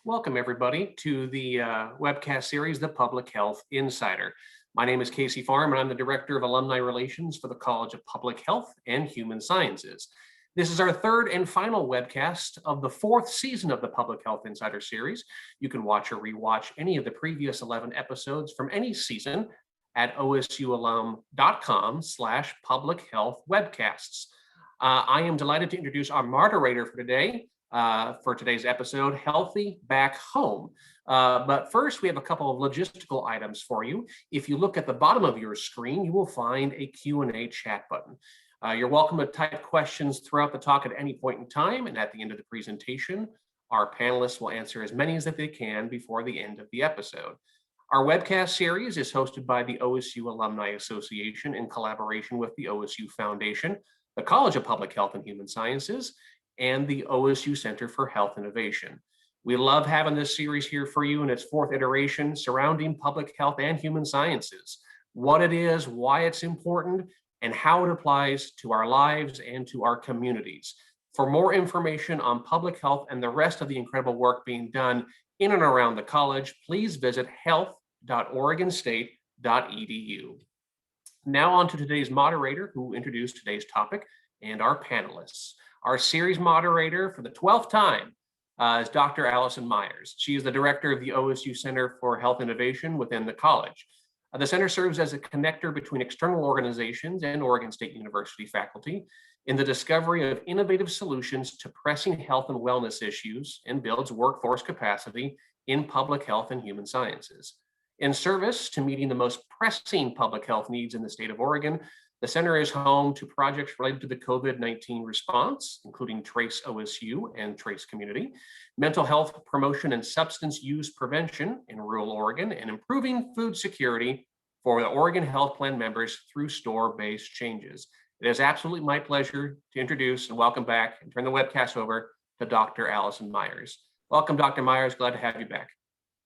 Welcome, everybody, to the webcast series, The Public Health Insider. My name is Casey Farm, and I'm the Director of Alumni Relations for the College of Public Health and Human Sciences. This is our third and final webcast of the fourth season of the Public Health Insider series. You can watch or rewatch any of the previous 11 episodes from any season at osualum.com/public health webcasts. I am delighted to introduce our moderator for today, for today's episode, Healthy Back Home. But first, we have a couple of logistical items for you. If you look at the bottom of your screen, you will find a Q&A chat button. You're welcome to type questions throughout the talk at any point in time, and at the end of the presentation, our panelists will answer as many as that they can before the end of the episode. Our webcast series is hosted by the OSU Alumni Association in collaboration with the OSU Foundation, the College of Public Health and Human Sciences, and the OSU Center for Health Innovation. We love having this series here for you in its fourth iteration surrounding public health and human sciences, what it is, why it's important, and how it applies to our lives and to our communities. For more information on public health and the rest of the incredible work being done in and around the college, please visit health.oregonstate.edu. Now on to today's moderator, who introduced today's topic, and our panelists. Our series moderator for the 12th time is Dr. Allison Myers. She is the director of the OSU Center for Health Innovation within the college. The center serves as a connector between external organizations and Oregon State University faculty in the discovery of innovative solutions to pressing health and wellness issues, and builds workforce capacity in public health and human sciences. In service to meeting the most pressing public health needs in the state of Oregon, the center is home to projects related to the COVID-19 response, including Trace OSU and Trace Community, mental health promotion and substance use prevention in rural Oregon, and improving food security for the Oregon Health Plan members through store-based changes. It is absolutely my pleasure to introduce and welcome back and turn the webcast over to Dr. Allison Myers. Welcome, Dr. Myers. Glad to have you back.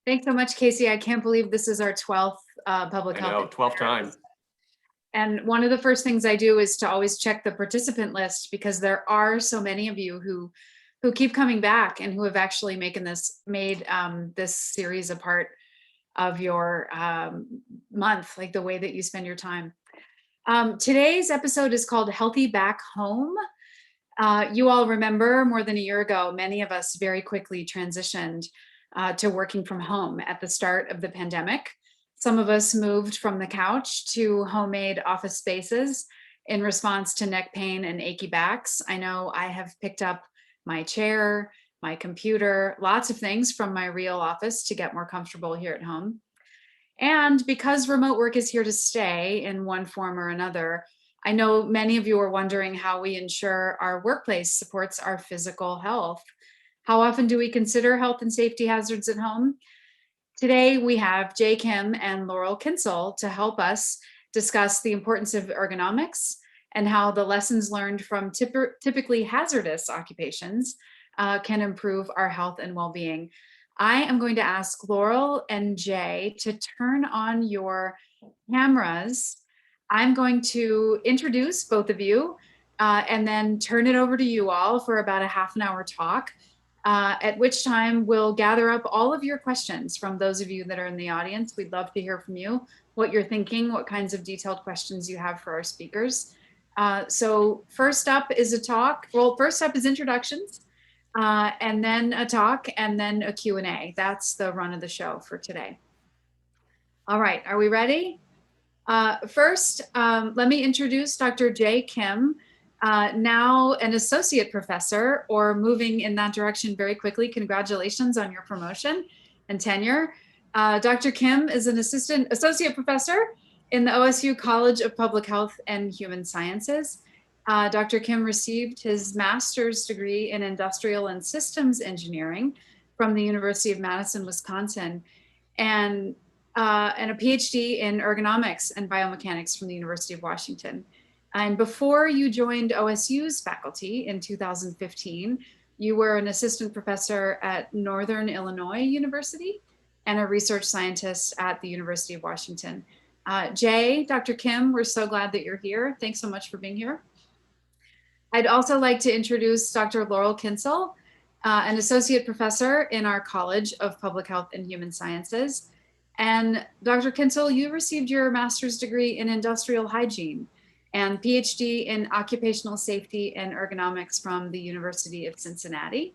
Thanks so much, Casey. I can't believe this is our 12th public health. I know, 12th time. And one of the first things I do is to always check the participant list, because there are so many of you who keep coming back and who have actually made this series a part of your month, like the way that you spend your time. Today's episode is called Healthy Back Home. You all remember more than a year ago, many of us very quickly transitioned to working from home at the start of the pandemic. Some of us moved from the couch to homemade office spaces in response to neck pain and achy backs. I know I have picked up my chair, my computer, lots of things from my real office to get more comfortable here at home. And because remote work is here to stay in one form or another, I know many of you are wondering how we ensure our workplace supports our physical health. How often do we consider health and safety hazards at home? Today, we have Jay Kim and Laurel Kincl to help us discuss the importance of ergonomics and how the lessons learned from typically hazardous occupations can improve our health and well-being. I am going to ask Laurel and Jay to turn on your cameras. I'm going to introduce both of you and then turn it over to you all for about a half an hour talk. At which time we'll gather up all of your questions from those of you that are in the audience. We'd love to hear from you, what you're thinking, what kinds of detailed questions you have for our speakers. So first up is a talk. Well, first up is introductions, and then a talk, and then a Q&A. That's the run of the show for today. All right, are we ready? First, let me introduce Dr. Jay Kim. Now an associate professor, or moving in that direction very quickly. Congratulations on your promotion and tenure. Dr. Kim is an associate professor in the OSU College of Public Health and Human Sciences. Dr. Kim received his master's degree in industrial and systems engineering from the University of Madison, Wisconsin, and a Ph.D. in ergonomics and biomechanics from the University of Washington. And before you joined OSU's faculty in 2015, you were an assistant professor at Northern Illinois University and a research scientist at the University of Washington. Jay, Dr. Kim, we're so glad that you're here. Thanks so much for being here. I'd also like to introduce Dr. Laurel Kincl. an associate professor in our College of Public Health and Human Sciences. And Dr. Kincl, you received your master's degree in industrial hygiene and PhD in occupational safety and ergonomics from the University of Cincinnati.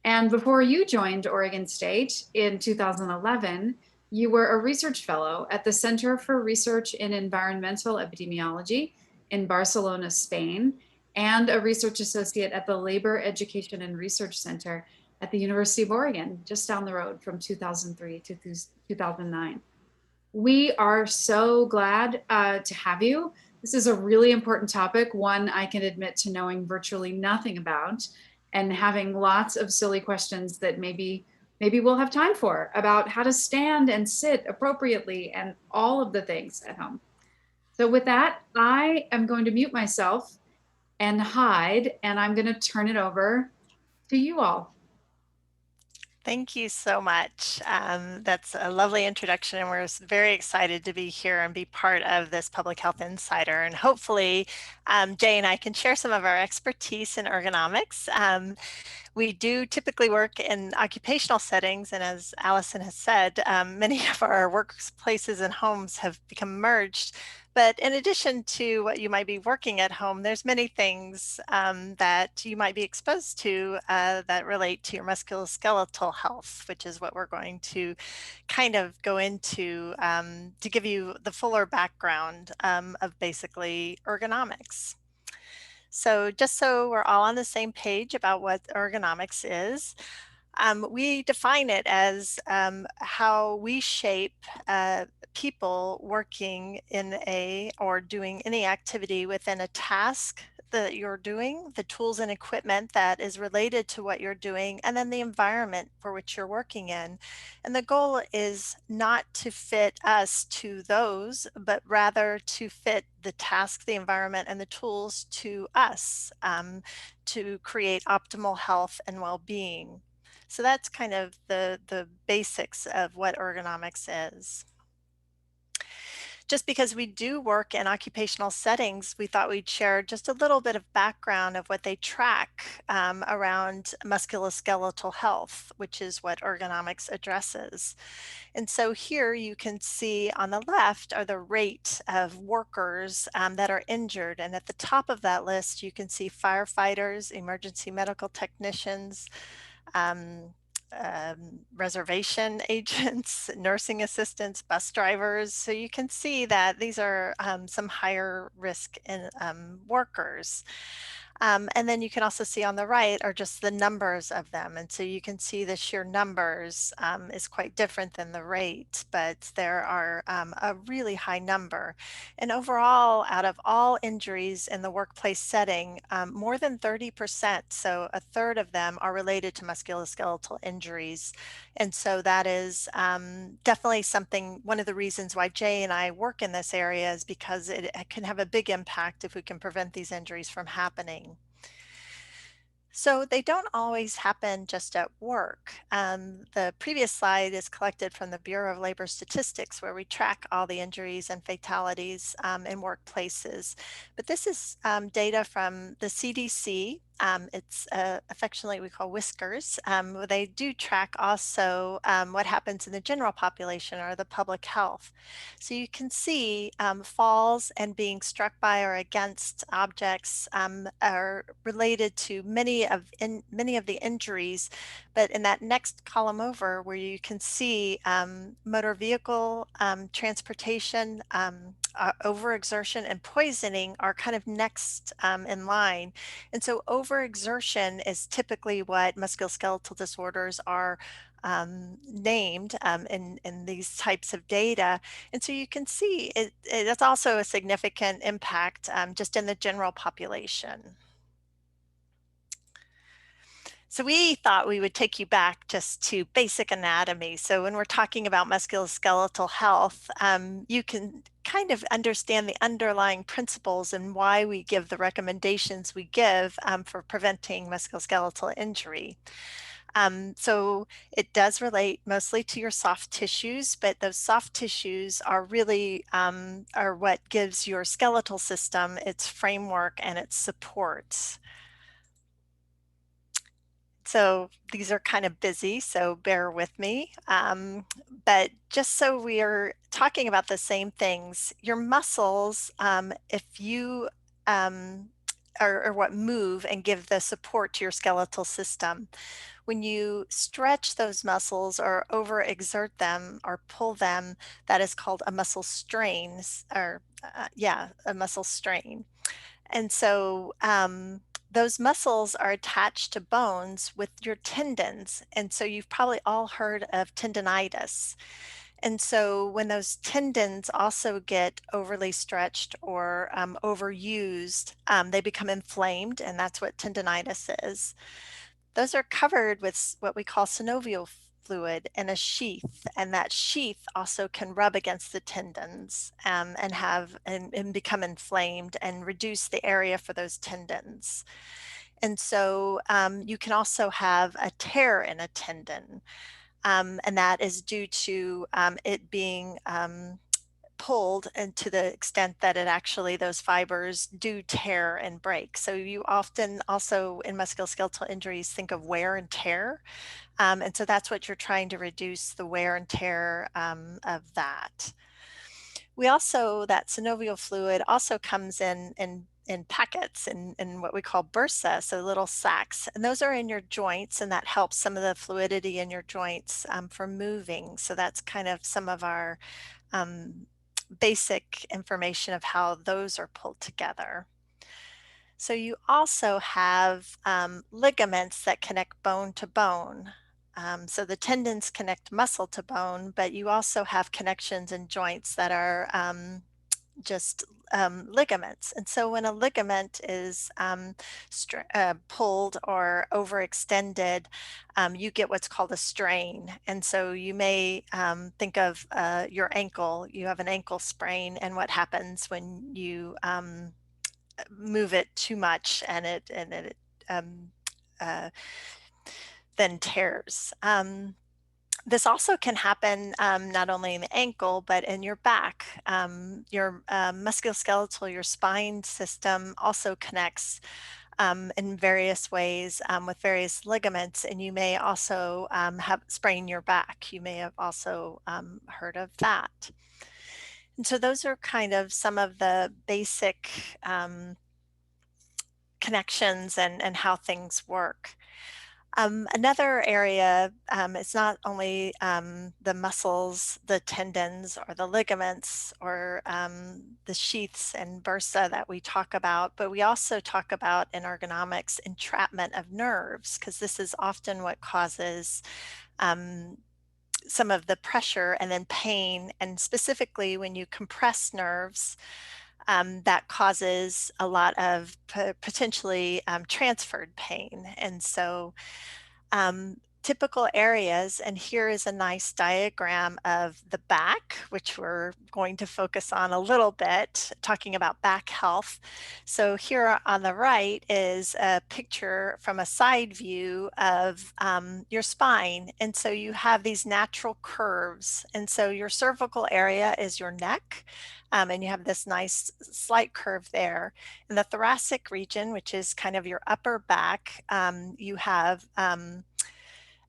And before you joined Oregon State in 2011, you were a research fellow at the Center for Research in Environmental Epidemiology in Barcelona, Spain, and a research associate at the Labor Education and Research Center at the University of Oregon, just down the road from 2003 to 2009. We are so glad to have you. This is a really important topic, one I can admit to knowing virtually nothing about, and having lots of silly questions that maybe we'll have time for about how to stand and sit appropriately and all of the things at home. So with that, I am going to mute myself and hide, and I'm going to turn it over to you all. Thank you so much. That's a lovely introduction, and we're very excited to be here and be part of this Public Health Insider. And hopefully, Jay and I can share some of our expertise in ergonomics. We do typically work in occupational settings, and as Allison has said, many of our workplaces and homes have become merged. But in addition to what you might be working at home, there's many things that you might be exposed to that relate to your musculoskeletal health, which is what we're going to kind of go into to give you the fuller background of basically ergonomics. So just so we're all on the same page about what ergonomics is, we define it as how we shape people working in or doing any activity within a task that you're doing, the tools and equipment that is related to what you're doing, and then the environment for which you're working in. And the goal is not to fit us to those, but rather to fit the task, the environment, and the tools to us to create optimal health and well-being. So that's kind of the basics of what ergonomics is. Just because we do work in occupational settings, we thought we'd share just a little bit of background of what they track around musculoskeletal health, which is what ergonomics addresses. And so here you can see on the left are the rate of workers that are injured. And at the top of that list, you can see firefighters, emergency medical technicians, reservation agents, nursing assistants, bus drivers. So you can see that these are some higher risk workers. And then you can also see on the right are just the numbers of them. And so you can see the sheer numbers is quite different than the rate, but there are a really high number. And overall, out of all injuries in the workplace setting, more than 30%, so a third of them are related to musculoskeletal injuries. And so that is definitely something, one of the reasons why Jay and I work in this area is because it can have a big impact if we can prevent these injuries from happening. So they don't always happen just at work. The previous slide is collected from the Bureau of Labor Statistics, where we track all the injuries and fatalities in workplaces. But this is data from the CDC. It's affectionately we call whiskers. They do track also what happens in the general population or the public health. So you can see falls and being struck by or against objects are related to many of the injuries. But in that next column over, where you can see motor vehicle transportation, overexertion, and poisoning are kind of next in line. And so overexertion is typically what musculoskeletal disorders are named in these types of data. And so you can see that's also a significant impact just in the general population. So we thought we would take you back just to basic anatomy. So when we're talking about musculoskeletal health, you can kind of understand the underlying principles and why we give the recommendations we give for preventing musculoskeletal injury. So it does relate mostly to your soft tissues, but those soft tissues are really are what gives your skeletal system its framework and its supports. So these are kind of busy, so bear with me. But just so we are talking about the same things, your muscles, if you are what move and give the support to your skeletal system. When you stretch those muscles or overexert them or pull them, that is called a muscle strain, or yeah, a muscle strain. And so those muscles are attached to bones with your tendons. And so you've probably all heard of tendonitis. And so when those tendons also get overly stretched or overused, they become inflamed, and that's what tendonitis is. Those are covered with what we call synovial fluid and a sheath, and that sheath also can rub against the tendons and become inflamed and reduce the area for those tendons. And so you can also have a tear in a tendon, and that is due to it being pulled, and to the extent that it actually, those fibers do tear and break. So you often also in musculoskeletal injuries think of wear and tear. And so that's what you're trying to reduce, the wear and tear of that. We also, that synovial fluid also comes in packets in what we call bursa, so little sacs, and those are in your joints, and that helps some of the fluidity in your joints from moving. So that's kind of some of our um, basic information of how those are pulled together. So you also have ligaments that connect bone to bone. So the tendons connect muscle to bone, but you also have connections in joints that are just ligaments. And so when a ligament is pulled or overextended, you get what's called a strain. And so you may think of your ankle. You have an ankle sprain, and what happens when you move it too much, and it um, uh, then tears. This also can happen not only in the ankle, but in your back. Your musculoskeletal, your spine system also connects in various ways with various ligaments, and you may also have sprain your back. You may have also heard of that. And so those are kind of some of the basic connections and how things work. Another area is not only the muscles, the tendons, or the ligaments, or the sheaths and bursa that we talk about, but we also talk about in ergonomics entrapment of nerves, because this is often what causes some of the pressure and then pain, and specifically when you compress nerves, that causes a lot of potentially transferred pain. And so typical areas, and here is a nice diagram of the back, which we're going to focus on a little bit, talking about back health. So here on the right is a picture from a side view of your spine. And so you have these natural curves. And so your cervical area is your neck. And you have this nice slight curve there. In the thoracic region, which is kind of your upper back, you have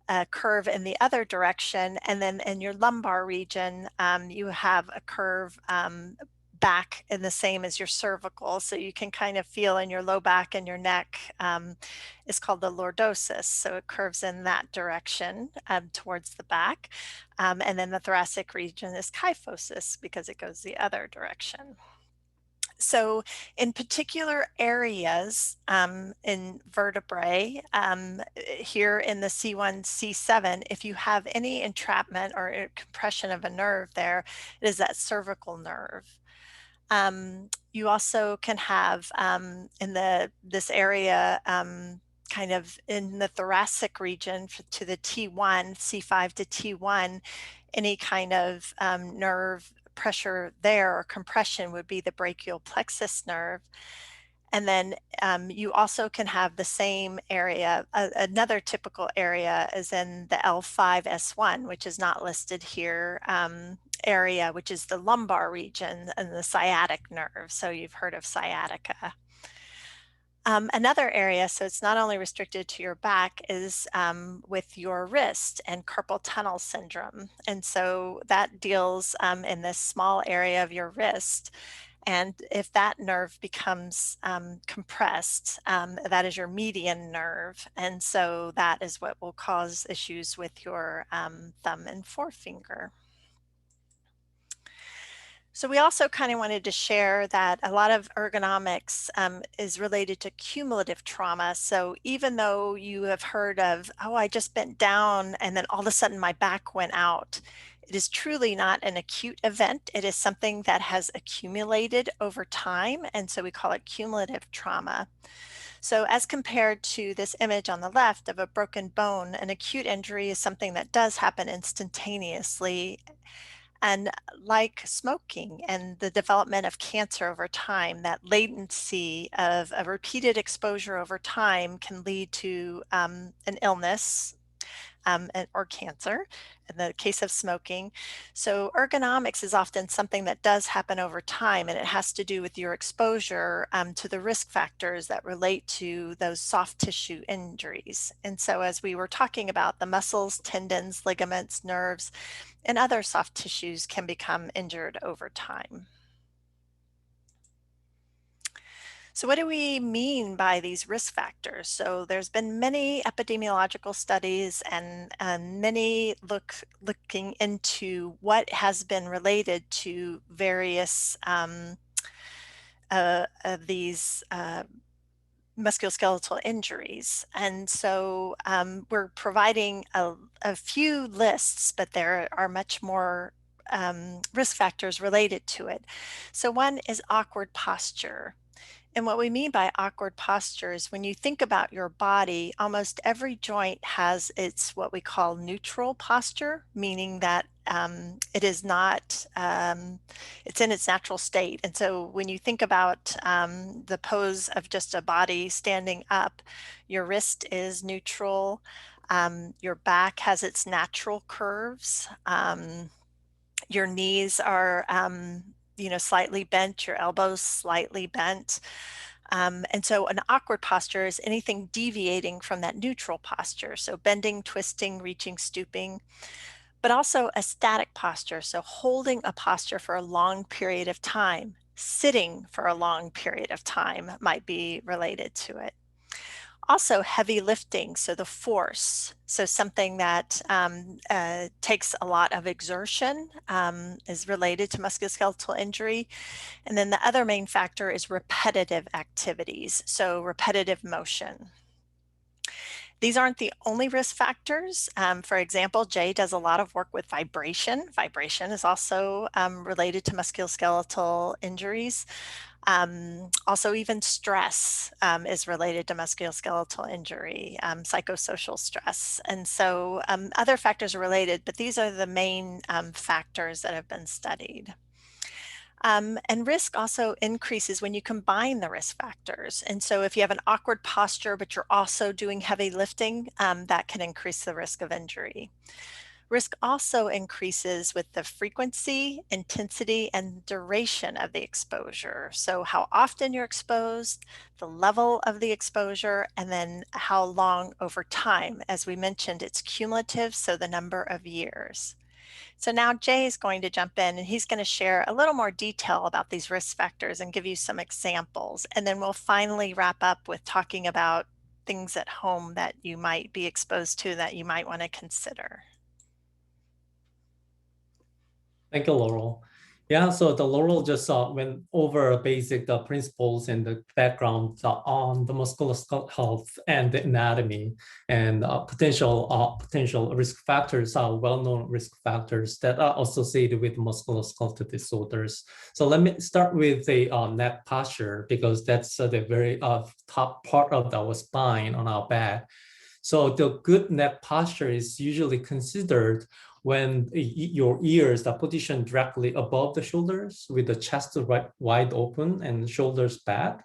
a curve in the other direction. And then in your lumbar region, you have a curve back in the same as your cervical. So you can kind of feel in your low back and your neck is called the lordosis. So it curves in that direction towards the back. And then the thoracic region is kyphosis because it goes the other direction. So in particular areas in vertebrae, here in the C1, C7, if you have any entrapment or compression of a nerve there, it is that cervical nerve. You also can have in this area kind of in the thoracic region to the T1, C5 to T1, any kind of nerve pressure there or compression would be the brachial plexus nerve. And then you also can have the same area. Another typical area is in the L5S1, which is not listed here, area, which is the lumbar region and the sciatic nerve. So you've heard of sciatica. Another area, so it's not only restricted to your back, is with your wrist and carpal tunnel syndrome. And so that deals in this small area of your wrist. And if that nerve becomes compressed, that is your median nerve. And so that is what will cause issues with your thumb and forefinger. So we also kind of wanted to share that a lot of ergonomics is related to cumulative trauma. So even though you have heard of, oh, I just bent down and then all of a sudden my back went out, it is truly not an acute event. It is something that has accumulated over time. And so we call it cumulative trauma. So as compared to this image on the left of a broken bone, an acute injury is something that does happen instantaneously. And like smoking and the development of cancer over time, that latency of a repeated exposure over time can lead to an illness or cancer in the case of smoking. So ergonomics is often something that does happen over time, and it has to do with your exposure to the risk factors that relate to those soft tissue injuries. And so as we were talking about, the muscles, tendons, ligaments, nerves, and other soft tissues can become injured over time. So what do we mean by these risk factors? So there's been many epidemiological studies and many looking into what has been related to various of these musculoskeletal injuries. And so we're providing a few lists, but there are much more risk factors related to it. So one is awkward posture. And what we mean by awkward posture is when you think about your body, almost every joint has its what we call neutral posture, meaning that it is not, it's in its natural state. And so when you think about the pose of just a body standing up, your wrist is neutral, your back has its natural curves, your knees are slightly bent, your elbows slightly bent. And so an awkward posture is anything deviating from that neutral posture. So bending, twisting, reaching, stooping, but also a static posture. So holding a posture for a long period of time, sitting for a long period of time might be related to it. Also heavy lifting, so the force, so something that takes a lot of exertion is related to musculoskeletal injury. And then the other main factor is repetitive activities, so repetitive motion. These aren't the only risk factors. For example, Jay does a lot of work with vibration. Vibration is also related to musculoskeletal injuries. Also, even stress is related to musculoskeletal injury, psychosocial stress. And so other factors are related, but these are the main factors that have been studied. And risk also increases when you combine the risk factors. And so if you have an awkward posture, but you're also doing heavy lifting, that can increase the risk of injury. Risk also increases with the frequency, intensity, and duration of the exposure. So how often you're exposed, the level of the exposure, and then how long over time. As we mentioned, it's cumulative, so the number of years. So now Jay is going to jump in and he's going to share a little more detail about these risk factors and give you some examples. And then we'll finally wrap up with talking about things at home that you might be exposed to that you might want to consider. Thank you, Laurel. Yeah, so the Laurel just went over basic principles and the background on the musculoskeletal health and the anatomy and potential risk factors, well-known risk factors that are associated with musculoskeletal disorders. So let me start with the neck posture, because that's the very top part of our spine on our back. So the good neck posture is usually considered when your ears are positioned directly above the shoulders with the chest wide open and shoulders back.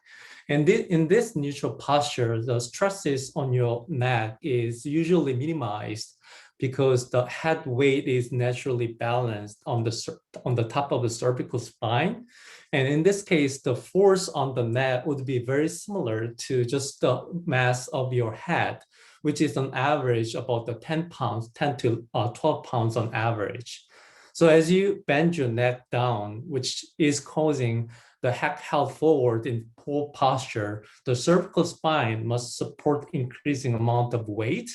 And in this neutral posture, the stresses on your neck is usually minimized because the head weight is naturally balanced on the top of the cervical spine. And in this case, the force on the neck would be very similar to just the mass of your head, which is on average about the 10 pounds, 10 to 12 pounds on average. So as you bend your neck down, which is causing the head held forward in poor posture, the cervical spine must support increasing amount of weight.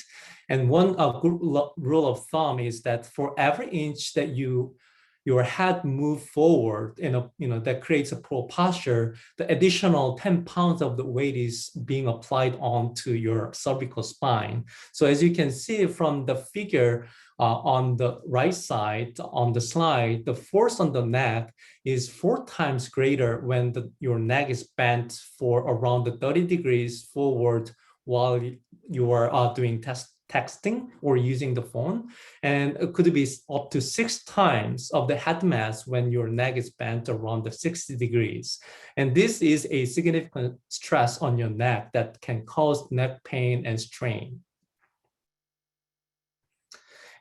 And one good rule of thumb is that for every inch that your head move forward, that creates a poor posture, the additional 10 pounds of the weight is being applied onto your cervical spine. So as you can see from the figure on the right side on the slide, the force on the neck is 4 times greater when your neck is bent for around the 30 degrees forward while you are doing texting or using the phone, and it could be up to 6 times of the head mass when your neck is bent around the 60 degrees. And this is a significant stress on your neck that can cause neck pain and strain.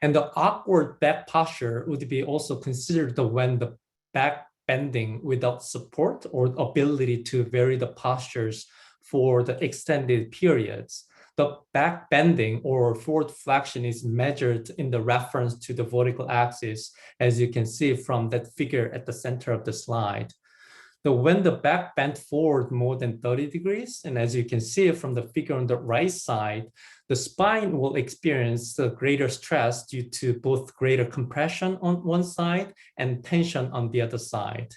And the awkward back posture would be also considered when the back bending without support or ability to vary the postures for the extended periods. The back bending or forward flexion is measured in the reference to the vertical axis, as you can see from that figure at the center of the slide. When the back bent forward more than 30 degrees, and as you can see from the figure on the right side, the spine will experience the greater stress due to both greater compression on one side and tension on the other side.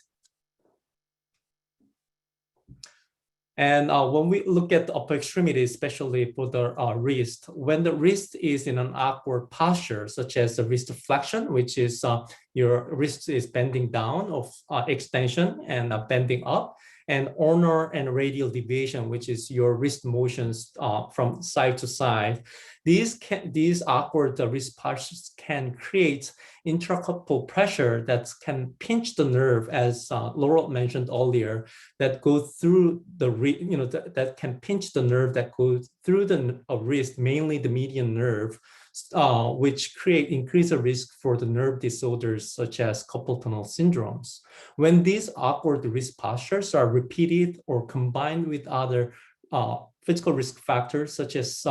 And when we look at the upper extremity, especially for the wrist, when the wrist is in an awkward posture, such as the wrist flexion, which is your wrist is bending down of extension and bending up, and ulnar and radial deviation, which is your wrist motions from side to side. These awkward wrist postures can create intracarpal pressure that can pinch the nerve, as Laurel mentioned earlier, that goes through the, that can pinch the nerve that goes through the wrist, mainly the median nerve, which increase the risk for the nerve disorders such as carpal tunnel syndromes. When these awkward wrist postures are repeated or combined with other physical risk factors such as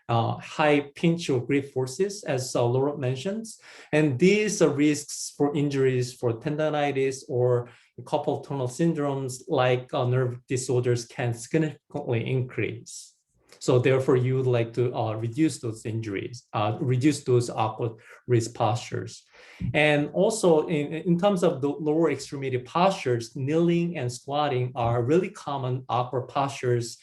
high pinch or grip forces, as Laurel mentions, and these are risks for injuries for tendonitis or carpal tunnel syndromes like nerve disorders can significantly increase. So therefore, you would like to reduce those injuries, reduce those awkward wrist postures. And also in terms of the lower extremity postures, kneeling and squatting are really common awkward postures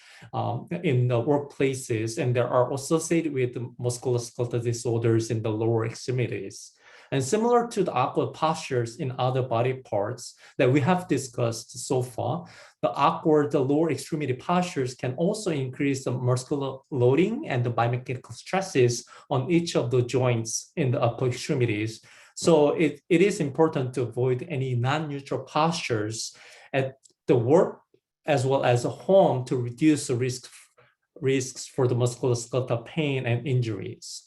in the workplaces, and they are associated with the musculoskeletal disorders in the lower extremities. And similar to the awkward postures in other body parts that we have discussed so far, the lower extremity postures can also increase the muscular loading and the biomechanical stresses on each of the joints in the upper extremities. So it is important to avoid any non-neutral postures at the work as well as at home to reduce the risks for the musculoskeletal pain and injuries.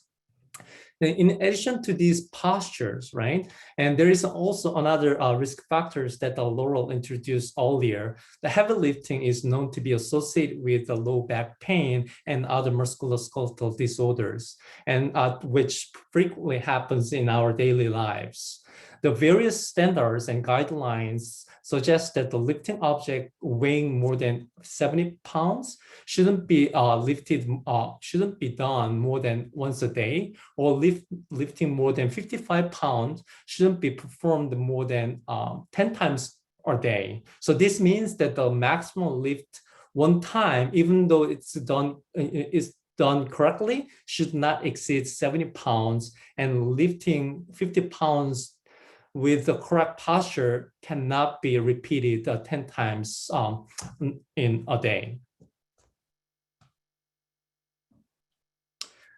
In addition to these postures, right, and there is also another risk factors that Laurel introduced earlier. The heavy lifting is known to be associated with the low back pain and other musculoskeletal disorders, and which frequently happens in our daily lives. The various standards and guidelines suggest that the lifting object weighing more than 70 pounds shouldn't be shouldn't be done more than once a day, or lifting more than 55 pounds shouldn't be performed more than 10 times a day. So this means that the maximum lift one time, even though it's done correctly, should not exceed 70 pounds, and lifting 50 pounds with the correct posture cannot be repeated 10 times in a day.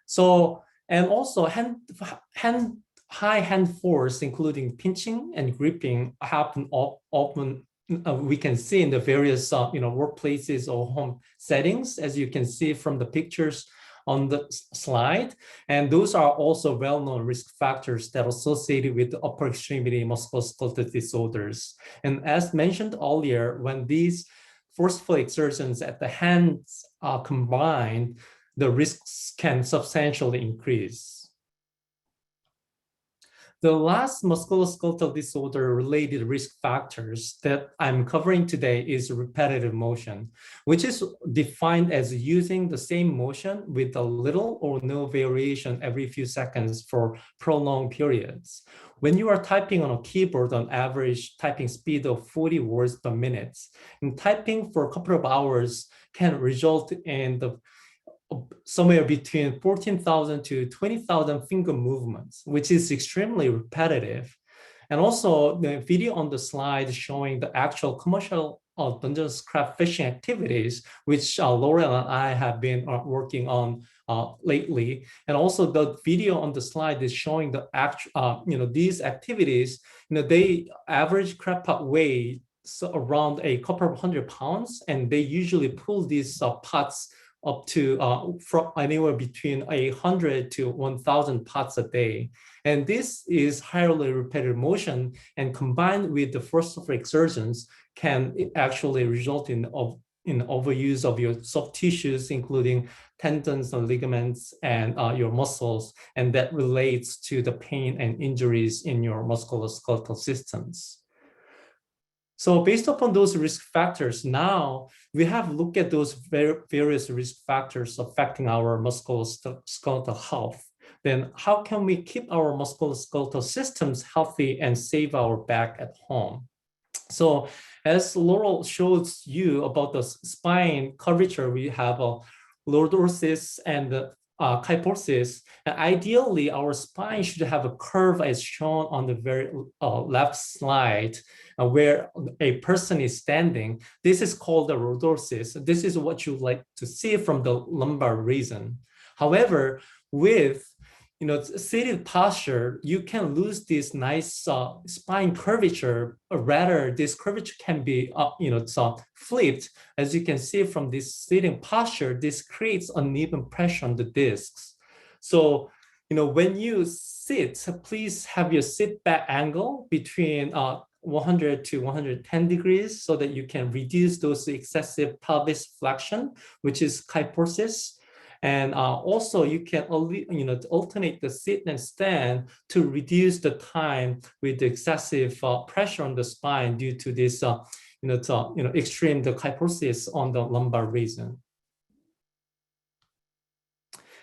So, and also high hand force, including pinching and gripping, happen often. We can see in the various workplaces or home settings, as you can see from the pictures on the slide. And those are also well-known risk factors that are associated with upper extremity musculoskeletal disorders. And as mentioned earlier, when these forceful exertions at the hands are combined, the risks can substantially increase. The last musculoskeletal disorder related risk factors that I'm covering today is repetitive motion, which is defined as using the same motion with a little or no variation every few seconds for prolonged periods. When you are typing on a keyboard on average typing speed of 40 words per minute, and typing for a couple of hours can result in the somewhere between 14,000 to 20,000 finger movements, which is extremely repetitive. And also the video on the slide showing the actual commercial Dungeness crab fishing activities, which Laurel and I have been working on lately. And also the video on the slide is showing the actual, these activities, they average crab pot weight around a couple of 100 pounds, and they usually pull these pots up to from anywhere between 100 to 1,000 pots a day. And this is highly repetitive motion, and combined with the forceful exertions can actually result in overuse of your soft tissues, including tendons and ligaments and your muscles, and that relates to the pain and injuries in your musculoskeletal systems. So based upon those risk factors, now we have looked at those various risk factors affecting our musculoskeletal health. Then how can we keep our musculoskeletal systems healthy and save our back at home? So as Laurel shows you about the spine curvature, we have a lordosis and kyphosis. And ideally, our spine should have a curve as shown on the very left slide, where a person is standing. This is called the lordosis. This is what you like to see from the lumbar region. However, with seated posture, you can lose this nice spine curvature. Rather, this curvature can be flipped. As you can see from this sitting posture, this creates uneven pressure on the discs. So, when you sit, please have your sit back angle between 100 to 110 degrees so that you can reduce those excessive pelvis flexion, which is kyphosis. And also you can alternate the sit and stand to reduce the time with the excessive pressure on the spine due to this extreme kyphosis on the lumbar region.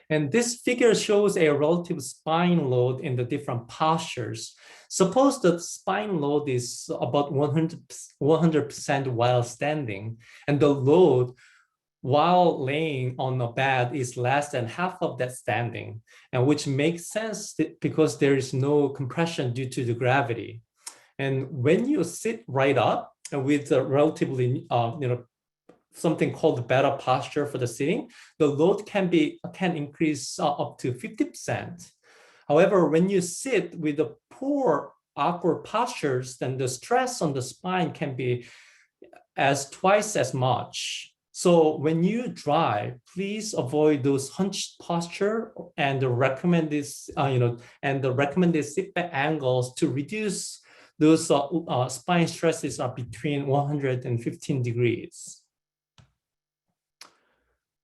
And this figure shows a relative spine load in the different postures. Suppose the spine load is about 100% while standing, and the load while laying on a bed is less than half of that standing, and which makes sense because there is no compression due to the gravity. And when you sit right up with a relatively, something called beta posture for the sitting, the load can increase up to 50%. However, when you sit with the poor awkward postures, then the stress on the spine can be twice as much. So when you drive, please avoid those hunched posture and the recommended, the recommended sit back angles to reduce those spine stresses are between 115 degrees.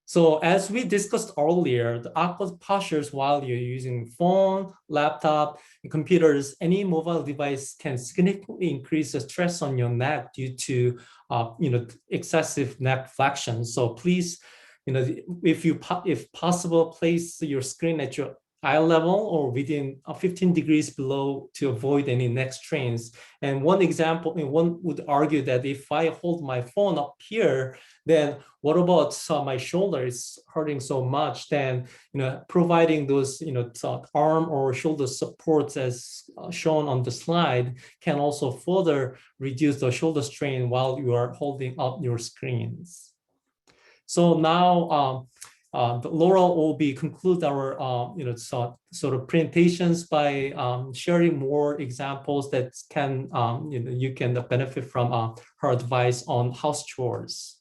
So as we discussed earlier, the awkward postures while you're using phone, laptop, and computers, any mobile device can significantly increase the stress on your neck due to excessive neck flexion. So please, if possible, place your screen at your eye level or within 15 degrees below to avoid any neck strains. And one example, one would argue that if I hold my phone up here, then what about my shoulder is hurting so much? Then providing those arm or shoulder supports as shown on the slide can also further reduce the shoulder strain while you are holding up your screens. So now Laurel will conclude our sort of presentations by sharing more examples that can you can benefit from her advice on house chores.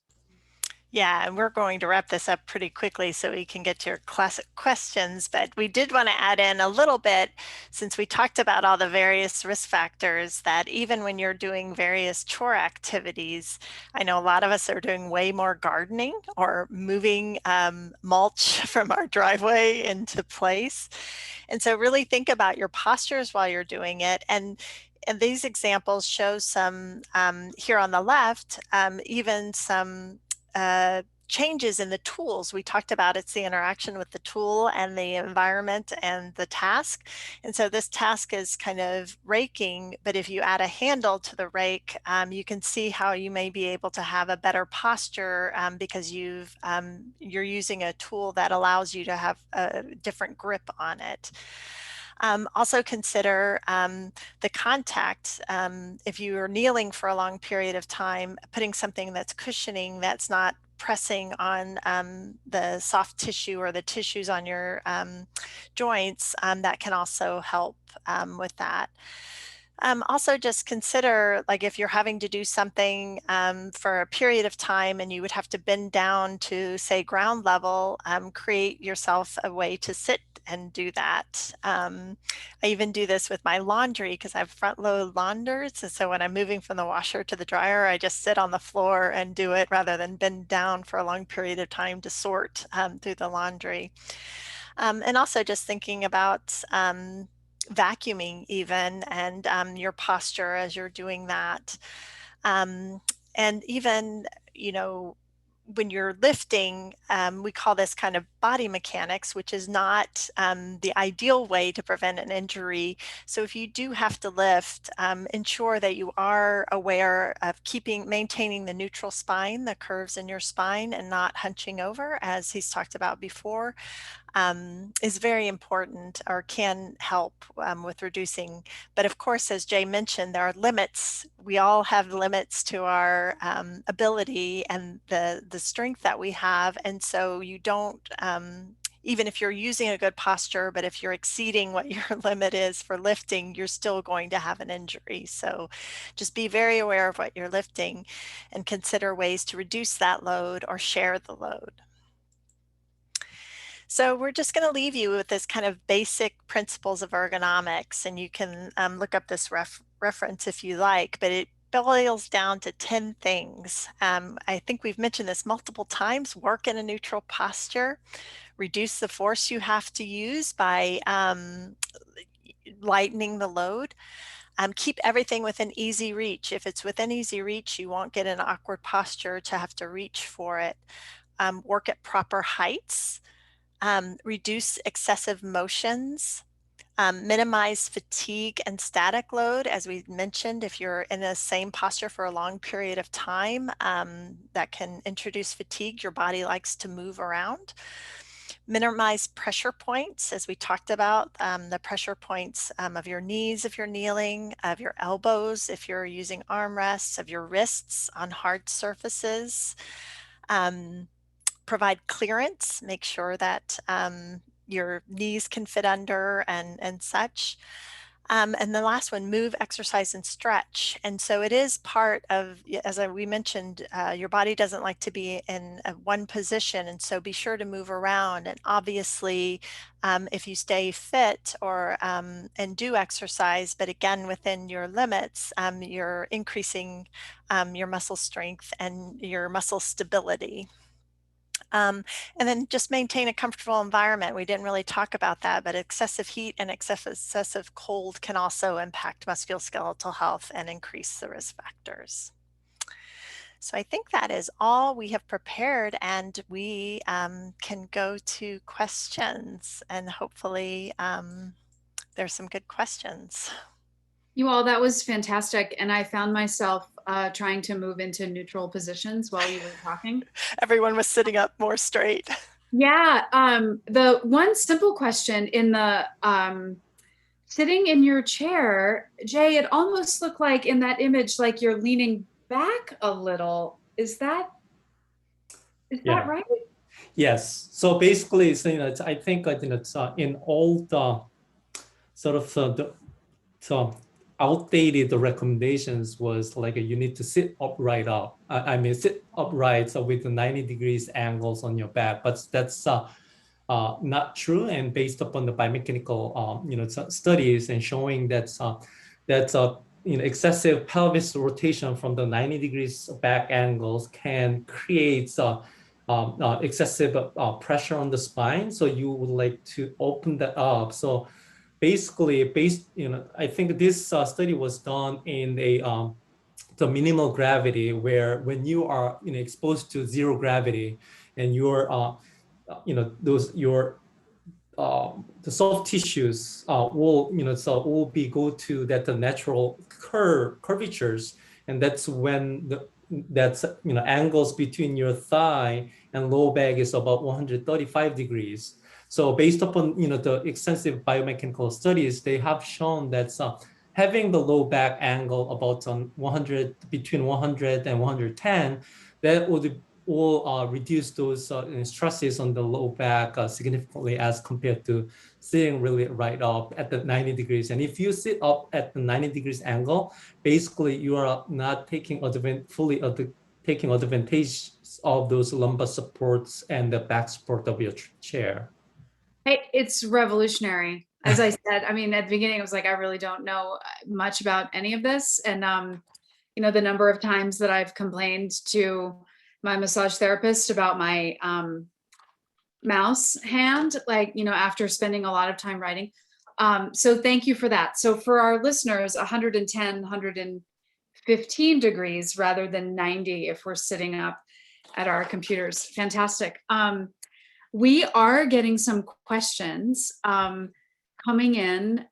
Yeah, and we're going to wrap this up pretty quickly so we can get to your classic questions, but we did want to add in a little bit, since we talked about all the various risk factors, that even when you're doing various chore activities, I know a lot of us are doing way more gardening or moving mulch from our driveway into place. And so really think about your postures while you're doing it. And these examples show some, here on the left, even some changes in the tools. We talked about it's the interaction with the tool and the environment and the task. And so this task is kind of raking, but if you add a handle to the rake, you can see how you may be able to have a better posture because you're using a tool that allows you to have a different grip on it. Also consider the contact. If you are kneeling for a long period of time, putting something that's cushioning, that's not pressing on the soft tissue or the tissues on your joints, that can also help with that. Also just consider, like, if you're having to do something for a period of time and you would have to bend down to, say, ground level, create yourself a way to sit and do that. I even do this with my laundry because I have front load launders. And so when I'm moving from the washer to the dryer, I just sit on the floor and do it rather than bend down for a long period of time to sort through the laundry. And also just thinking about vacuuming even, and your posture as you're doing that. And even, you know, when you're lifting, we call this kind of body mechanics, which is not the ideal way to prevent an injury. So if you do have to lift, ensure that you are aware of maintaining the neutral spine, the curves in your spine, and not hunching over, as he's talked about before. Is very important, or can help with reducing. But of course, as Jay mentioned, there are limits. We all have limits to our ability and the strength that we have. And so you don't, even if you're using a good posture, but if you're exceeding what your limit is for lifting, you're still going to have an injury. So just be very aware of what you're lifting and consider ways to reduce that load or share the load. So we're just going to leave you with this kind of basic principles of ergonomics, and you can look up this reference if you like, but it boils down to 10 things. I think we've mentioned this multiple times. Work in a neutral posture, reduce the force you have to use by lightening the load. Keep everything within easy reach. If it's within easy reach, you won't get an awkward posture to have to reach for it. Work at proper heights. Reduce excessive motions, minimize fatigue and static load. As we mentioned, if you're in the same posture for a long period of time, that can introduce fatigue. Your body likes to move around. Minimize pressure points, as we talked about, the pressure points of your knees if you're kneeling, of your elbows if you're using armrests, of your wrists on hard surfaces. Provide clearance, make sure that your knees can fit under and such. And the last one, move, exercise, and stretch. And so it is part of, as we mentioned, your body doesn't like to be in one position. And so be sure to move around. And obviously, if you stay fit or and do exercise, but again, within your limits, you're increasing your muscle strength and your muscle stability. And then just maintain a comfortable environment. We didn't really talk about that, but excessive heat and excessive cold can also impact musculoskeletal health and increase the risk factors. So I think that is all we have prepared, and we can go to questions, and hopefully there's some good questions. You all, that was fantastic. And I found myself trying to move into neutral positions while you were talking. Everyone was sitting up more straight. Yeah. The one simple question in the sitting in your chair, Jay, it almost looked like in that image, like you're leaning back a little. Is that right? Yes. So basically, so, I think it's in all the sort of outdated the recommendations was like you need to sit upright up. I mean, sit upright so with the 90 degrees angles on your back, but that's not true. And based upon the biomechanical, studies and showing that excessive pelvis rotation from the 90 degrees back angles can create excessive pressure on the spine. So you would like to open that up. So basically, I think this study was done in the minimal gravity, where when you are exposed to zero gravity and you're those your the soft tissues will be go to that the natural curvatures, and that's when that's angles between your thigh and low back is about 135 degrees. So based upon the extensive biomechanical studies, they have shown that having the low back angle about 100 between 100 and 110, that will reduce those stresses on the low back significantly as compared to sitting really right up at the 90 degrees. And if you sit up at the 90 degrees angle, basically you are not taking taking advantage of those lumbar supports and the back support of your chair. Hey, it's revolutionary. As I said, I mean, at the beginning, I was like, I really don't know much about any of this. And, the number of times that I've complained to my massage therapist about my mouse hand, after spending a lot of time writing. So thank you for that. So for our listeners, 110, 115 degrees rather than 90 if we're sitting up at our computers. Fantastic. We are getting some questions coming in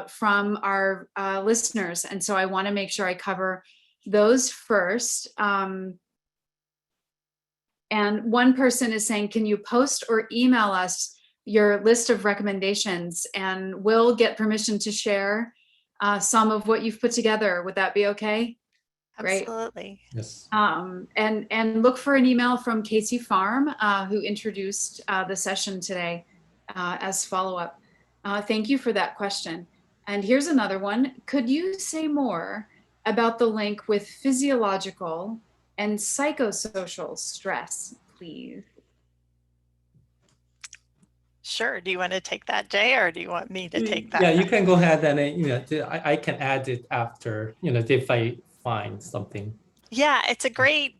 from our listeners. And so I want to make sure I cover those first. And one person is saying, can you post or email us your list of recommendations, and we'll get permission to share some of what you've put together. Would that be okay? Great. Absolutely. Yes. And look for an email from Casey Farm, who introduced the session today as follow-up. Thank you for that question. And here's another one. Could you say more about the link with physiological and psychosocial stress, please? Sure. Do you want to take that, Jay, or do you want me to take that? Yeah, you can go ahead and I can add it after if I find something. Yeah, it's a great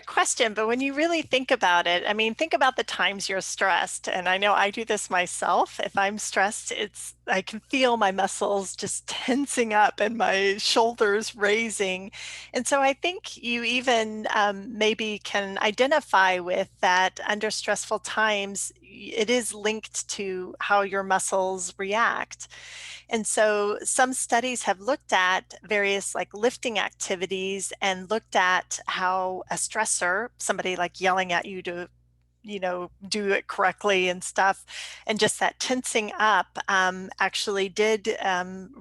question. But when you really think about it, I mean, think about the times you're stressed. And I know I do this myself. If I'm stressed, I can feel my muscles just tensing up and my shoulders raising. And so I think you even maybe can identify with that under stressful times. It is linked to how your muscles react. And so some studies have looked at various like lifting activities and looked at how a stressor, somebody like yelling at you to, do it correctly and stuff, and just that tensing up actually did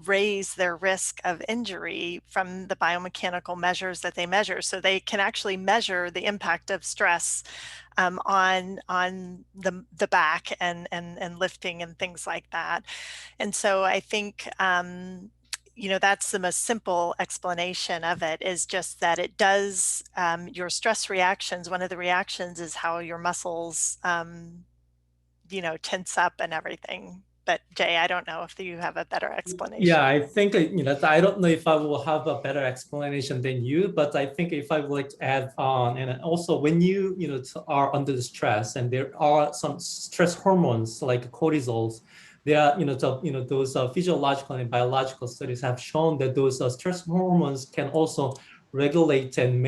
raise their risk of injury from the biomechanical measures that they measure. So they can actually measure the impact of stress on the back and lifting and things like that. And so I think that's the most simple explanation of it, is just that it does your stress reactions. One of the reactions is how your muscles tense up and everything. But Jay, I don't know if you have a better explanation. Yeah, I think I don't know if I will have a better explanation than you, but I think if I would like to add on, and also when you are under the stress, and there are some stress hormones like cortisols, there are those physiological and biological studies have shown that those stress hormones can also regulate and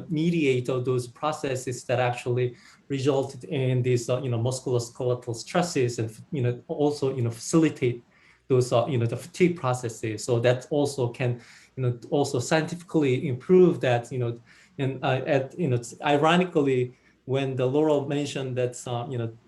mediate those processes that actually resulted in these musculoskeletal stresses, and also facilitate those the fatigue processes. So that also can also scientifically improve that. And ironically, when the Laurel mentioned that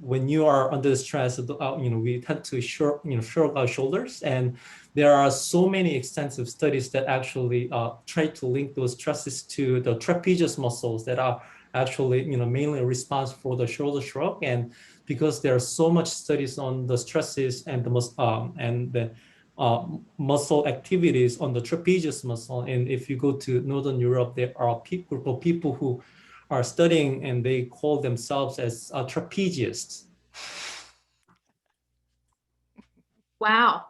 when you are under stress, we tend to shrug our shoulders, and there are so many extensive studies that actually try to link those stresses to the trapezius muscles that are actually mainly responsible for the shoulder shrug. And because there are so much studies on the stresses and the muscle activities on the trapezius muscle. And if you go to Northern Europe, there are a group of people who are studying and they call themselves as trapeziists. Wow.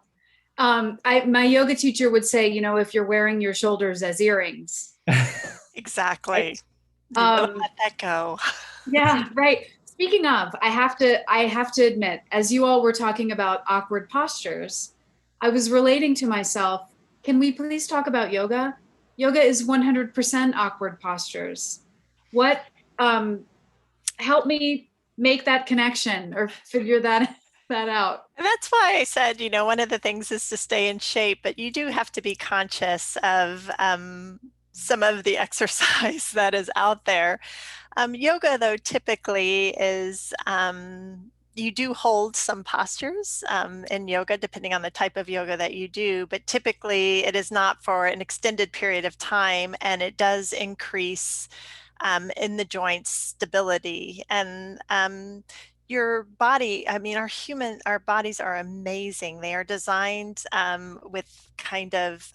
My yoga teacher would say, you know, if you're wearing your shoulders as earrings. Exactly. Right? Let that go. Yeah, right. Speaking of, I have to admit, as you all were talking about awkward postures, I was relating to myself. Can we please talk about yoga? Yoga is 100% awkward postures. What help me make that connection or figure that out. And that's why I said, you know, one of the things is to stay in shape, but you do have to be conscious of some of the exercise that is out there. Yoga, though, typically is you do hold some postures in yoga, depending on the type of yoga that you do, but typically it is not for an extended period of time, and it does increase in the joints stability. And your body, I mean, our bodies are amazing. They are designed with kind of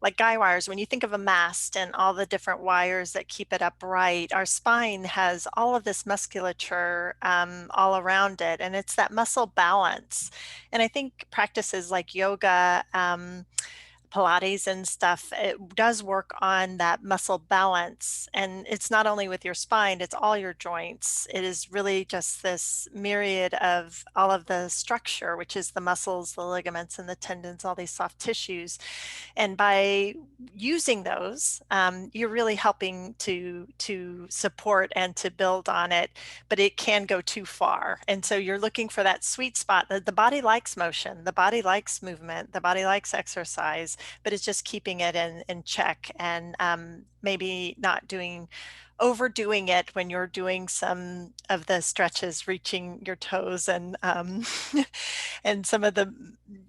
like guy wires. When you think of a mast and all the different wires that keep it upright, our spine has all of this musculature all around it, and it's that muscle balance. And I think practices like yoga, Pilates and stuff, it does work on that muscle balance. And it's not only with your spine, it's all your joints. It is really just this myriad of all of the structure, which is the muscles, the ligaments, and the tendons, all these soft tissues. And by using those, you're really helping to support and to build on it, but it can go too far. And so you're looking for that sweet spot. The body likes motion, the body likes movement, the body likes exercise, but it's just keeping it in check, and maybe not overdoing it when you're doing some of the stretches, reaching your toes, and and some of the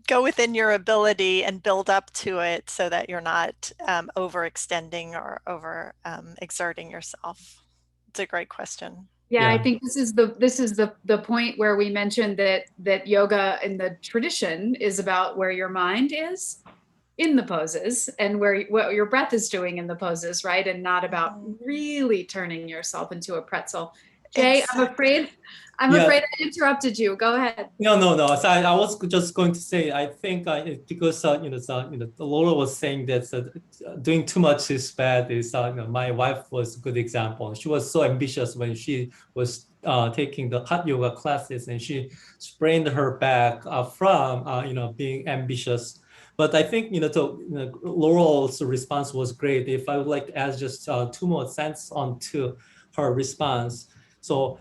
go within your ability and build up to it, so that you're not overextending or over exerting yourself. It's a great question. Yeah, Yeah. I think this is the point where we mentioned that yoga in the tradition is about where your mind is in the poses and what your breath is doing in the poses, right? And not about really turning yourself into a pretzel. Jay, Exactly. I'm Yeah. afraid I interrupted you. Go ahead. No. So I was just going to say, I think because Laura was saying that doing too much is bad. My wife was a good example. She was so ambitious when she was taking the hot yoga classes, and she sprained her back from being ambitious. But I think Laurel's response was great. If I would like to add just 2 more cents onto her response. So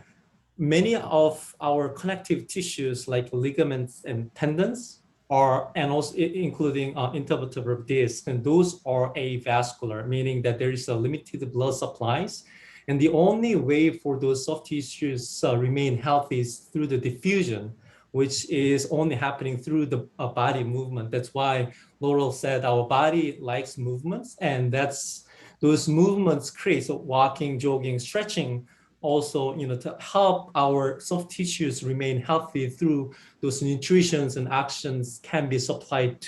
many of our connective tissues like ligaments and tendons and also including intervertebral discs, and those are avascular, meaning that there is a limited blood supplies. And the only way for those soft tissues remain healthy is through the diffusion, which is only happening through the body movement. That's why Laurel said our body likes movements, and those movements create, so walking, jogging, stretching, also to help our soft tissues remain healthy through those nutritions and actions can be supplied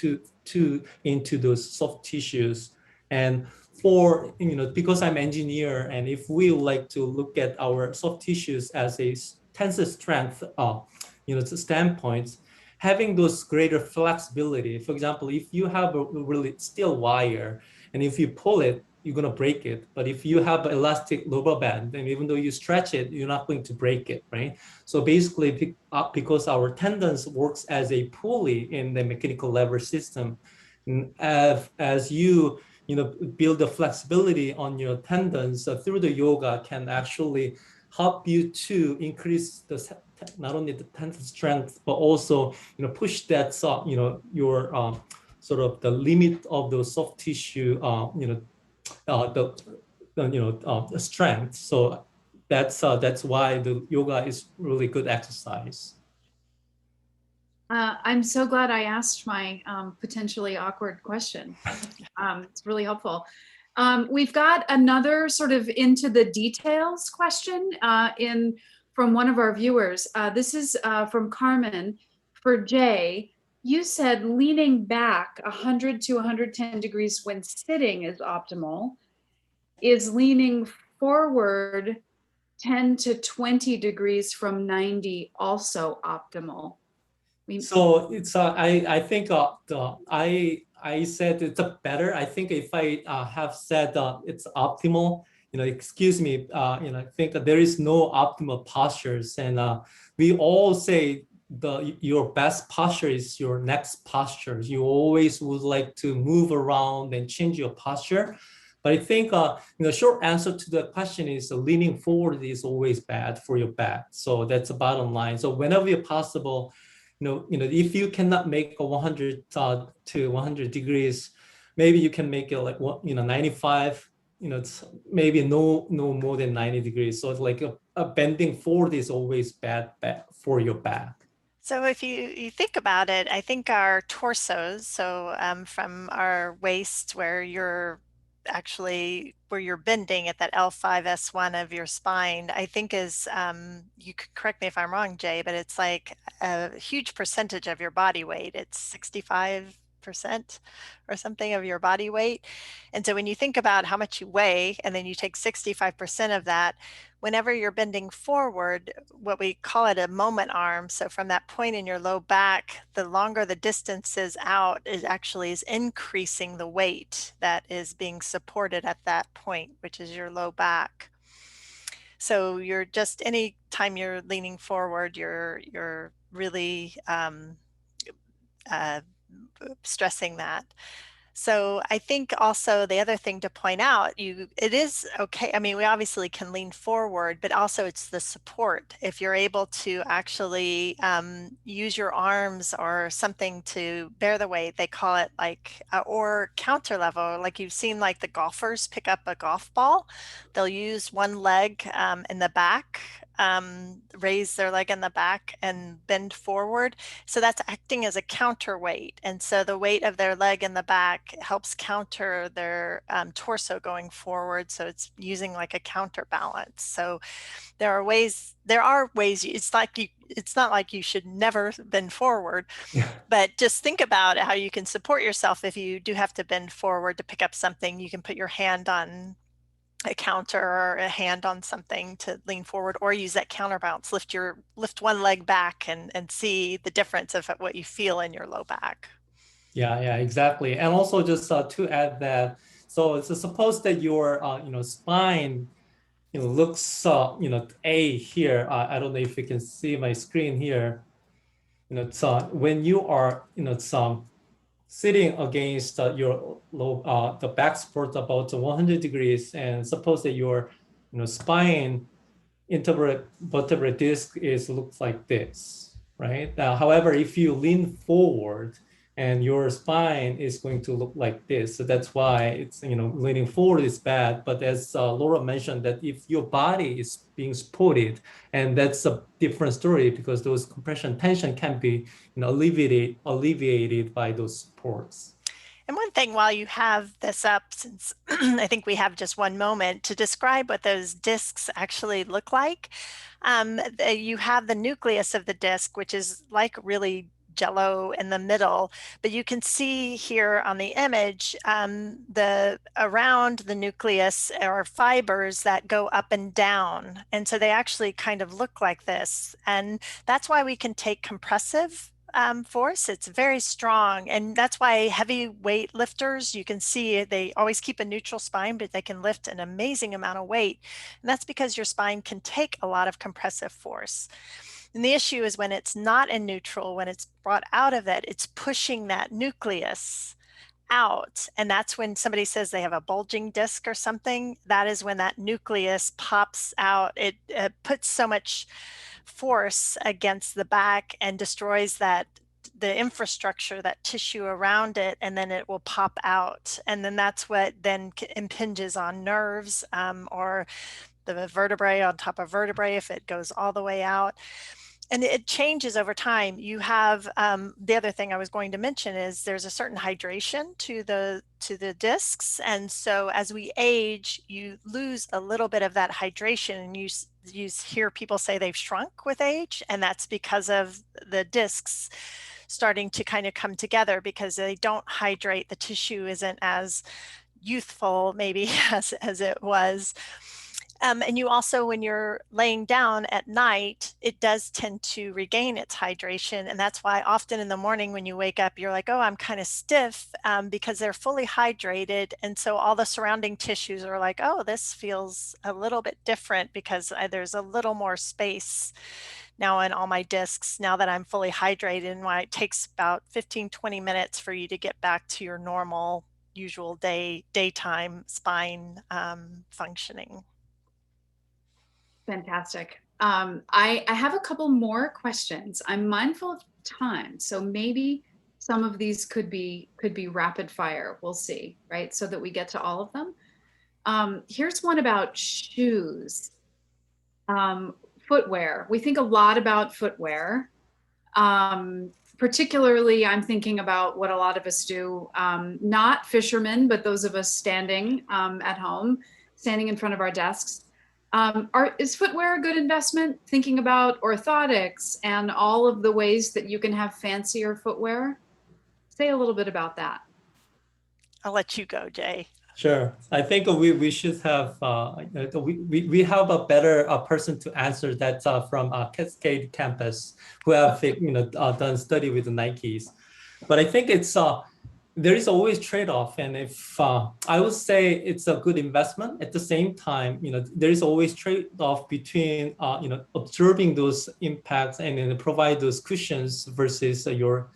into those soft tissues. And because I'm engineer, and if we like to look at our soft tissues as a tensile strength standpoint, having those greater flexibility. For example, if you have a really steel wire, and if you pull it, you're going to break it. But if you have an elastic rubber band, then even though you stretch it, you're not going to break it, right? So basically, because our tendons works as a pulley in the mechanical lever system, as you build the flexibility on your tendons through the yoga can actually help you to increase not only the tensile strength, but also push that your sort of the limit of the soft tissue the strength. So that's why the yoga is really good exercise. I'm so glad I asked my potentially awkward question. It's really helpful. We've got another sort of into the details question from one of our viewers. This is from Carmen for Jay. You said leaning back 100 to 110 degrees when sitting is optimal. Is leaning forward 10 to 20 degrees from 90 also optimal? So it's I think I said it's a better. I think if I have said it's optimal, excuse me, I think that there is no optimal postures, and we all say your best posture is your next posture. You always would like to move around and change your posture. But I think short answer to the question is leaning forward is always bad for your back. So that's the bottom line. So whenever possible, if you cannot make a 100 to 100 degrees, maybe you can make it like 95. It's maybe no more than 90 degrees. So it's like a bending forward is always bad for your back. So if you think about it, I think our torsos, so from our waist where you're bending at that L5S1 of your spine, I think is, you could correct me if I'm wrong, Jay, but it's like a huge percentage of your body weight. It's 65% or something of your body weight. And so when you think about how much you weigh, and then you take 65% of that, whenever you're bending forward, what we call it a moment arm. So from that point in your low back, the longer the distance is out, it actually is increasing the weight that is being supported at that point, which is your low back. So you're just, any time you're leaning forward, you're really stressing that. So I think also the other thing to point out, it is okay. I mean, we obviously can lean forward, but also it's the support. If you're able to actually use your arms or something to bear the weight, they call it like, or counter level, like you've seen like the golfers pick up a golf ball. They'll use one leg in the back, raise their leg in the back and bend forward. So that's acting as a counterweight. And so the weight of their leg in the back helps counter their torso going forward. So it's using like a counterbalance. So there are ways, it's not like you should never bend forward, but just think about how you can support yourself. If you do have to bend forward to pick up something, you can put your hand on a counter or a hand on something to lean forward, or use that counterbalance, lift one leg back and see the difference of what you feel in your low back. Yeah, exactly. And also just to add that, so it's suppose that your spine looks A here. I don't know if you can see my screen here. It's when you are it's sitting against your low the back support about 100 degrees, and suppose that your spine vertebrae disc looks like this, right? However, if you lean forward and your spine is going to look like this, so that's why it's leaning forward is bad. But as Laura mentioned, that if your body is being supported, and that's a different story, because those compression tension can be alleviated by those supports. And one thing, while you have this up, since I think we have just one moment to describe what those discs actually look like. You have the nucleus of the disc, which is like really jello in the middle, but you can see here on the image, around the nucleus are fibers that go up and down. And so they actually kind of look like this. And that's why we can take compressive force. It's very strong, and that's why heavy weight lifters, you can see they always keep a neutral spine, but they can lift an amazing amount of weight, and that's because your spine can take a lot of compressive force. And the issue is when it's not in neutral, when it's brought out of it, it's pushing that nucleus out, and that's when somebody says they have a bulging disc or something. That is when that nucleus pops out. It puts so much force against the back and destroys the infrastructure, that tissue around it, and then it will pop out. And then that's what then impinges on nerves, or the vertebrae on top of vertebrae if it goes all the way out. And it changes over time. You have the other thing I was going to mention is there's a certain hydration to the discs, and so as we age, you lose a little bit of that hydration, and you hear people say they've shrunk with age, and that's because of the discs. starting to kind of come together because they don't hydrate. The tissue isn't as youthful maybe as it was. And you also, when you're laying down at night, it does tend to regain its hydration. And that's why often in the morning when you wake up, you're like, oh, I'm kind of stiff, because they're fully hydrated. And so all the surrounding tissues are like, oh, this feels a little bit different because there's a little more space now in all my discs now that I'm fully hydrated. And why it takes about 15-20 minutes for you to get back to your normal usual daytime spine functioning. Fantastic. I have a couple more questions. I'm mindful of time, so maybe some of these could be rapid fire. We'll see, right? So that we get to all of them. Here's one about shoes. Footwear. We think a lot about footwear. Particularly, I'm thinking about what a lot of us do, not fishermen, but those of us standing at home, standing in front of our desks. Is footwear a good investment? Thinking about orthotics and all of the ways that you can have fancier footwear. Say a little bit about that. I'll let you go, Jay. Sure. I think we should have we have a better person to answer that from Cascade campus who have done study with the Nikes. But I think it's there is always trade-off, and if I would say it's a good investment. At the same time, there is always trade-off between observing those impacts and provide those cushions versus your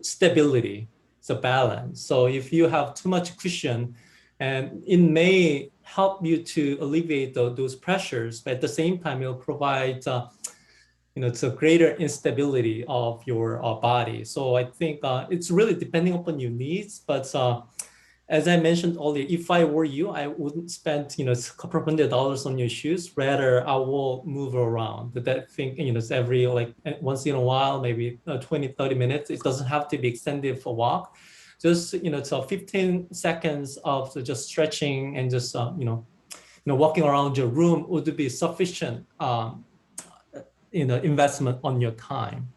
stability. It's a balance. So if you have too much cushion, and it may help you to alleviate those pressures, but at the same time, it'll provide it's a greater instability of your body. So I think it's really depending upon your needs. But as I mentioned earlier, if I were you, I wouldn't spend a couple of $100s on your shoes. Rather, I will move around. That thing, it's every once in a while, maybe 20-30 minutes. It doesn't have to be extended for a walk. Just it's 15 seconds of just stretching and just walking around your room would be sufficient investment on your time.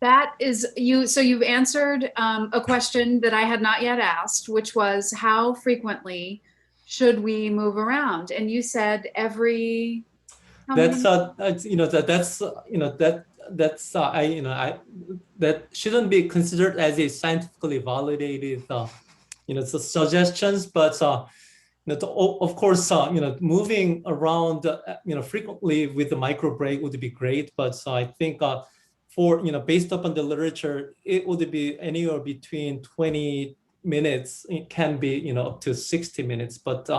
That is you. So you've answered a question that I had not yet asked, which was how frequently should we move around? And you said every. That shouldn't be considered as a scientifically validated suggestions, but of course, moving around, frequently with the micro break would be great. But I think for, based upon the literature, it would be anywhere between 20 minutes. It can be, up to 60 minutes. But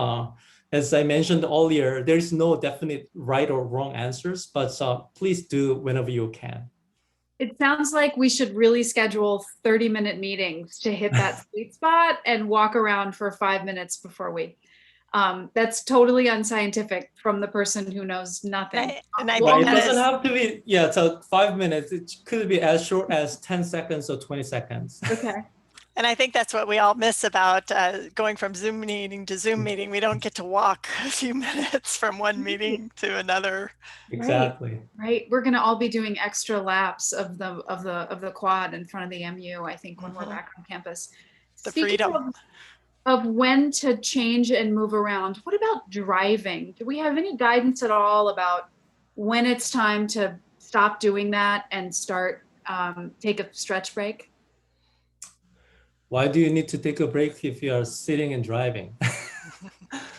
as I mentioned earlier, there's no definite right or wrong answers, but please do whenever you can. It sounds like we should really schedule 30-minute meetings to hit that sweet spot and walk around for 5 minutes before we. That's totally unscientific from the person who knows nothing. And I Well, think it doesn't is, have to be, so 5 minutes. It could be as short as 10 seconds or 20 seconds. Okay. and I think that's what we all miss about going from Zoom meeting to Zoom meeting. We don't get to walk a few minutes from one meeting to another. Exactly. Right. We're going to all be doing extra laps of the quad in front of the MU, I think, when we're back on campus. The Speaking freedom. of when to change and move around, what about driving? Do we have any guidance at all about when it's time to stop doing that and start take a stretch break? Why do you need to take a break if you are sitting and driving?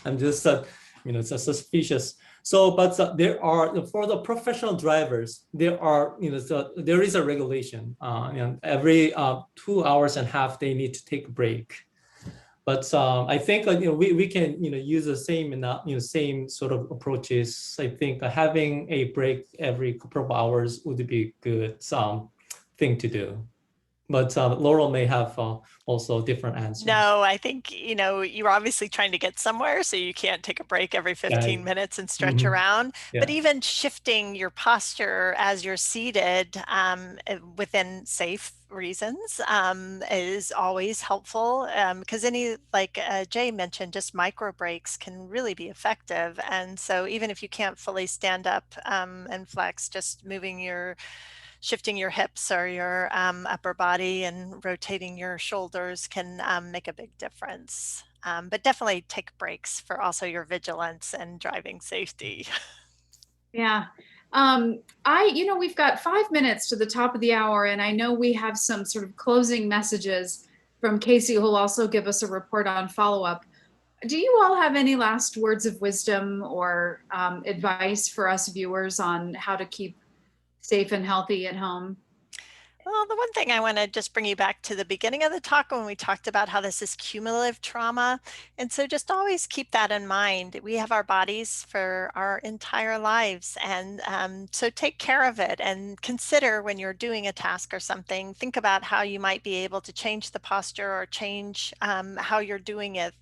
I'm just, it's suspicious. So, but there are, for the professional drivers, there are, there is a regulation, and every 2.5 hours they need to take a break. But I think we can use the same same sort of approaches. I think having a break every couple of hours would be a good thing to do. But Laurel may have also different answers. No, I think, you're obviously trying to get somewhere, so you can't take a break every 15 minutes and stretch around. Yeah. But even shifting your posture as you're seated within safe reasons is always helpful, because like Jay mentioned, just micro breaks can really be effective. And so even if you can't fully stand up and flex, just moving your shifting your hips or your upper body and rotating your shoulders can make a big difference. But definitely take breaks for also your vigilance and driving safety. Yeah. We've got 5 minutes to the top of the hour, and I know we have some sort of closing messages from Casey, who'll also give us a report on follow-up. Do you all have any last words of wisdom or advice for us viewers on how to keep safe and healthy at home? Well, the one thing I want to just bring you back to the beginning of the talk when we talked about how this is cumulative trauma. And so just always keep that in mind. We have our bodies for our entire lives. And so take care of it and consider when you're doing a task or something, think about how you might be able to change the posture or change how you're doing it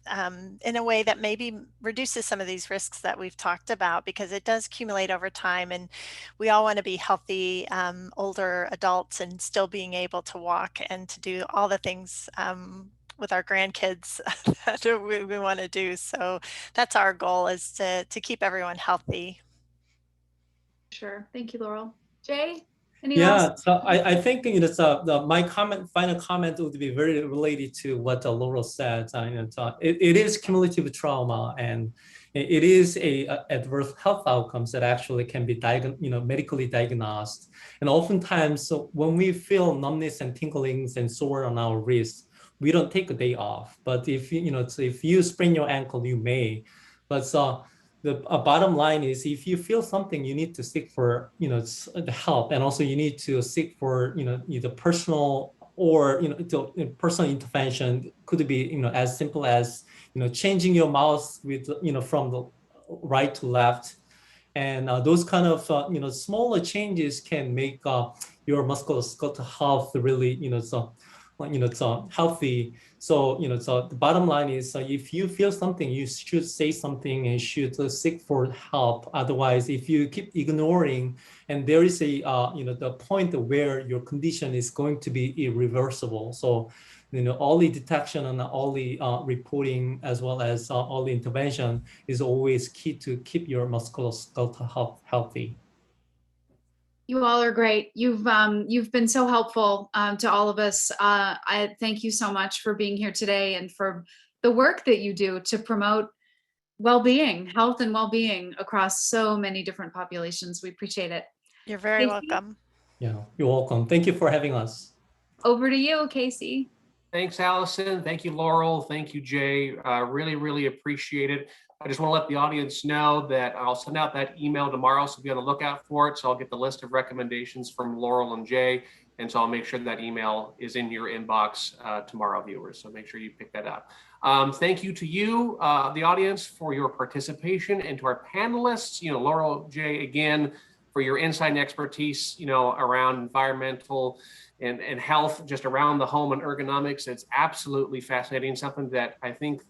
in a way that maybe reduces some of these risks that we've talked about, because it does accumulate over time. And we all want to be healthy older adults and still being able to walk and to do all the things with our grandkids that we want to do. So that's our goal, is to keep everyone healthy. Sure. Thank you, Laurel. Jay, any Yeah, last? so I think my final comment would be very related to what Laurel said. It is cumulative trauma, and it is a adverse health outcomes that actually can be medically diagnosed. And oftentimes, so when we feel numbness and tinglings and sore on our wrists, we don't take a day off. But if if you sprain your ankle, you may. But the bottom line is, if you feel something, you need to seek for the help, and also you need to seek for either personal or personal intervention. Could be as simple as changing your mouse with from the right to left, and those kind of smaller changes can make your musculoskeletal health really healthy. So so the bottom line is, if you feel something, you should say something and should seek for help. Otherwise, if you keep ignoring, and there is a the point where your condition is going to be irreversible. So early detection and early reporting, as well as early intervention, is always key to keep your musculoskeletal health healthy. You all are great. You've been so helpful to all of us. I thank you so much for being here today and for the work that you do to promote well-being, health and well-being across so many different populations. We appreciate it. You're very Casey? welcome. Yeah, you're welcome. Thank you for having us. Over to you, Casey. Thanks, Allison. Thank you, Laurel. Thank you, Jay. Really, really appreciate it. I just want to let the audience know that I'll send out that email tomorrow, so be on the lookout for it. So I'll get the list of recommendations from Laurel and Jay, and so I'll make sure that email is in your inbox tomorrow, viewers. So make sure you pick that up. Thank you to you, the audience, for your participation, and to our panelists, Laurel, Jay, again, for your insight and expertise, around environmental and health, just around the home and ergonomics. It's absolutely fascinating, something that I think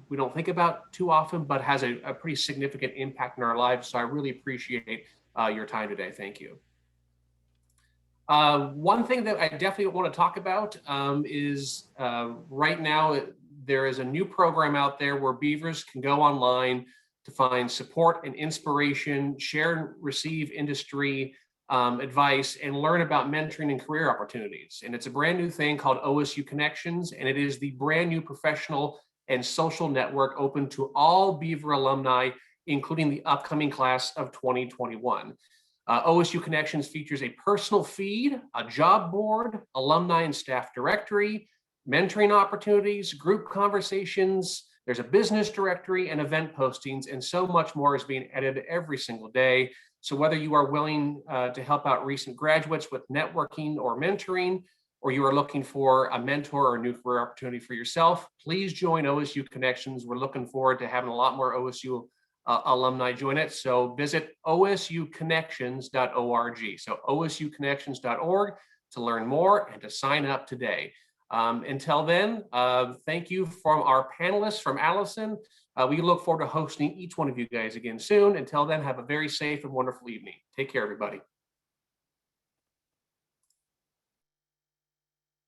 we don't think about too often, but has a pretty significant impact in our lives. So I really appreciate your time today. Thank you. One thing that I definitely want to talk about is right now, there is a new program out there where Beavers can go online to find support and inspiration, share and receive industry advice, and learn about mentoring and career opportunities. And it's a brand new thing called OSU Connections, and it is the brand new professional and social network open to all Beaver alumni, including the upcoming class of 2021. OSU Connections features a personal feed, a job board, alumni and staff directory, mentoring opportunities, group conversations. There's a business directory and event postings, and so much more is being added every single day. So whether you are willing to help out recent graduates with networking or mentoring, or you are looking for a mentor or a new career opportunity for yourself, please join OSU Connections. We're looking forward to having a lot more OSU alumni join it. So visit osuconnections.org. So osuconnections.org to learn more and to sign up today. Until then, thank you from our panelists, from Allison. We look forward to hosting each one of you guys again soon. Until then, have a very safe and wonderful evening. Take care, everybody.